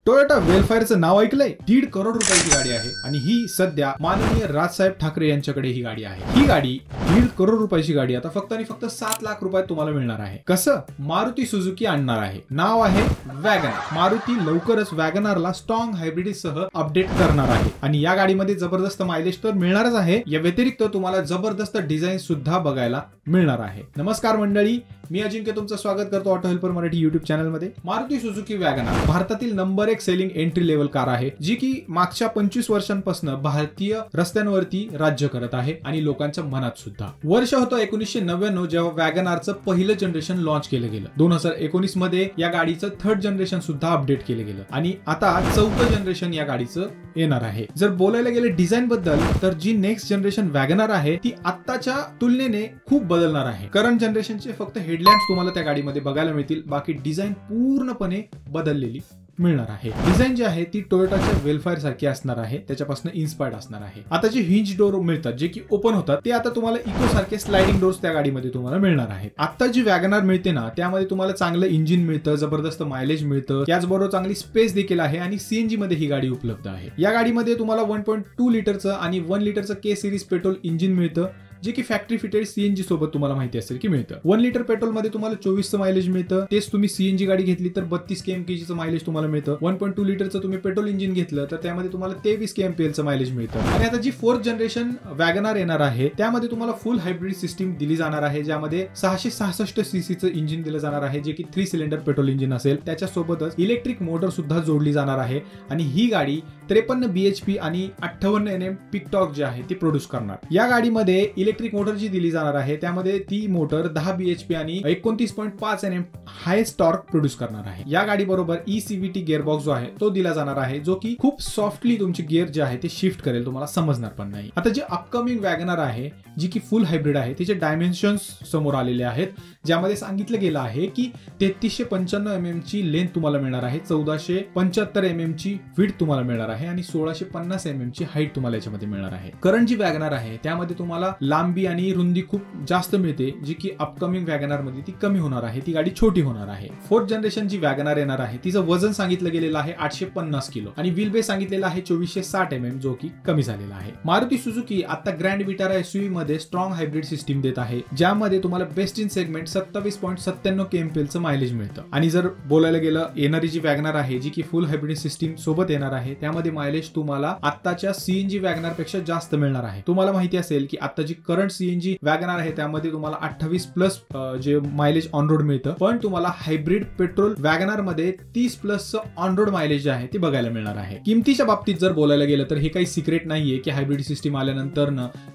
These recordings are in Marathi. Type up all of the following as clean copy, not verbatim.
टोयोटा वेलफेअरचं नाव ऐकलंय? 1.5 करोड रुपयाची गाडी आहे आणि ही सध्या माननीय राजसाहेब ठाकरे यांच्याकडे ही गाडी आहे। ही गाडी 1.5 करोड रुपयाची गाडी आता फक्त आणि फक्त 7 लाख रुपयात तुम्हाला मिळणार आहे। कसं? मारुती सुझुकी आणणार आहे, नाव आहे वॅगनर। मारुती लवकरच वॅगनरला स्ट्रॉंग हायब्रिड सह अपडेट करणार आहे आणि या गाडीमध्ये जबरदस्त मायलेज तर मिळणारच आहे, या व्यतिरिक्त तुम्हाला जबरदस्त डिझाईन सुद्धा बघायला मिळणार आहे। नमस्कार मंडळी, मी अजिंक्य तुमचं स्वागत करतो auto helper Marathi YouTube channel मध्ये। मारुती सुझुकी वॅगनर भारतातील number 1 selling entry level car आहे, जी की मागच्या 25 वर्षांपासून भारतीय रस्त्यांवरती राज्य करत आहे आणि लोकांच्या मनात सुद्धा। वर्ष होतं 1999 जेव्हा वॅगनरचं पहिलं जनरेशन लॉन्च केलं गेलं। 2019 मध्ये या गाडीचं 3rd जनरेशन सुद्धा अपडेट केलं गेलं आणि आता 4th जनरेशन या गाडीचं येणार आहे। जर बोलायला गेले डिझाईन बद्दल तर जी नेक्स्ट जनरेशन वॅगनर आहे ती आत्ताच्या तुलनेने खूप बदलणार आहे। करंट जनरेशनचे फक्त हेडलॅम्प्स तुम्हाला त्या गाडीमध्ये बघायला मिळतील, बाकी डिझाईन पूर्णपणे बदललेली मिळणार आहे। डिझाईन जी आहे ती टोयोटाच्या वेलफेअर सारखी असणार आहे, त्याच्यापासून इन्स्पायर्ड असणार आहे। आता जे हिंज डोर मिळतात जे की ओपन होतात ते आता तुम्हाला इको सारखे स्लाइडिंग डोर्स त्या गाडीमध्ये तुम्हाला मिळणार आहेत। आता जी वॅगनर मिळते ना त्यामध्ये तुम्हाला चांगलं इंजिन मिळतं, जबरदस्त मायलेज मिळतं, त्याचबरोबर चांगली स्पेस देखील आहे आणि सीएनजी मध्ये ही गाडी उपलब्ध आहे। या गाडीमध्ये तुम्हाला 1.2 लिटरचं आणि 1 लिटरचं के सिरीज पेट्रोल इंजिन मिळतं, जे की फॅक्टरी फिटेड सीएनजी सोबत तुम्हाला माहिती असेल की मिळतं। 1 लिटर पेट्रोल मध्ये तुम्हाला 24चं मायलेज मिळतं, तेच तुम्ही सीएनजी गाडी घेतली तर 32 kmpgचं मायलेज तुम्हाला मिळतं। 1.2 लिटरचं तुम्ही पेट्रोल इंजिन घेतलं तर त्यामध्ये तुम्हाला 23 kmpl मायलेज मिळतं। आणि आता जी 4th जनरेशन वॅगनर येणार आहे त्यामध्ये तुम्हाला फुल हायब्रिड सिस्टीम दिली जाणार आहे, ज्यामध्ये 666 सीसीचं इंजिन दिलं जाणार आहे, जे की 3 सिलेंडर पेट्रोल इंजिन असेल। त्याच्यासोबतच इलेक्ट्रिक मोटर सुद्धा जोडली जाणार आहे आणि ही गाडी 53 bhp आणि 58 Nm पीक टॉर्क जे आहे ती प्रोड्यूस करणार। या गाडीमध्ये इलेक्ट्रिक मोटर जी दिली जाणार आहे त्यामध्ये ती मोटर 10 bhp आणि 29.5 Nm हायेस्ट टॉर्क प्रोड्यूस करणार आहे। या गाडी बरोबर ECVT गिअरबॉक्स जो आहे तो दिला जाणार आहे, जो की खूप सॉफ्टली तुमची गिअर जे आहे ते शिफ्ट करेल, तुम्हाला समजणार पण नाही। आता जी अपकमिंग वॅगनर आहे जी की फुल हायब्रिड आहे तिचे डायमेन्शन्स समोर आलेले आहेत, ज्यामध्ये सांगितलं गेलं आहे की 3395 mm ची लेंथ तुम्हाला मिळणार आहे, 1475 mm ची विड्थ तुम्हाला मिळणार आहे आणि 1650 mm ची हाईट तुम्हाला याच्यामध्ये मिळणार आहे। करंट जी वॅगनर आहे त्यामध्ये तुम्हाला लांबी आणि रुंदी खूप जास्त मिळते, जी की अपकमिंग वॅगनर मध्ये ती कमी होणार आहे, ती गाडी छोटी होणार आहे। 4th जनरेशन जी वॅगनर येणार आहे तिचं वजन सांगितलं गेलेलं आहे 850 किलो आणि व्हील बेस सांगितलेला आहे 2460 mm, जो की कमी झालेला आहे। मारुती सुझुकी आता ग्रँड विटारा एसयूव्ही मध्ये स्ट्रॉंग हायब्रिड सिस्टीम देत आहे, ज्यामध्ये तुम्हाला बेस्ट इन सेगमेंट 27.97 kmpl चं मायलेज मिळतं। आणि जर बोलायला गेलं येणारी जी वॅगनर आहे जी की फुल हायब्रिड सिस्टीम सोबत येणार आहे त्यामध्ये मायलेज तुम्हाला आत्ताच्या सीएनजी वॅगनर पेक्षा जास्त मिळणार आहे। तुम्हाला माहिती असेल की आता जी करंट सीएनजी वॅगनर आहे त्यामध्ये तुम्हाला 28+ जे मायलेज ऑन रोड मिळतं, पण तुम्हाला हायब्रिड पेट्रोल वॅगनर मध्ये 30+ ऑन रोड मायलेज जे आहे ते बघायला मिळणार आहे। किमतीच्या बाबतीत जर बोलायला गेलं तर हे काही सिक्रेट नाहीये की हायब्रिड सिस्टीम आल्यानंतर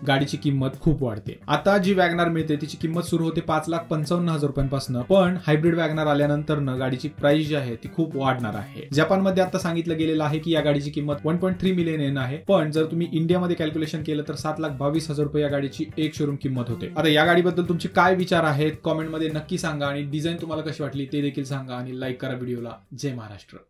गाडीची किंमत खूप वाढते। आता जी वॅगनर मिळते तिची किंमत सुरू होते 5,55,000 रुपयांपासून, पण हायब्रिड वॅगनर आल्यानंतर गाडीची प्राइस जी आहे ती खूप वाढणार आहे। जपानमध्ये आता सांगितलं गेलेलं आहे की या गाडीची किंमत 1.3 मिलियन येन आहे, पण जर तुम्ही इंडियामध्ये कॅल्क्युलेशन केलं तर 7,22,000 रुपये या गाडीची एक शोरूम किंमत होते। आता या गाडीबद्दल तुमचे काय विचार आहेत कॉमेंट मध्ये नक्की सांगा आणि डिझाईन तुम्हाला कशी वाटली ते देखील सांगा आणि लाईक करा व्हिडिओला। जय महाराष्ट्र।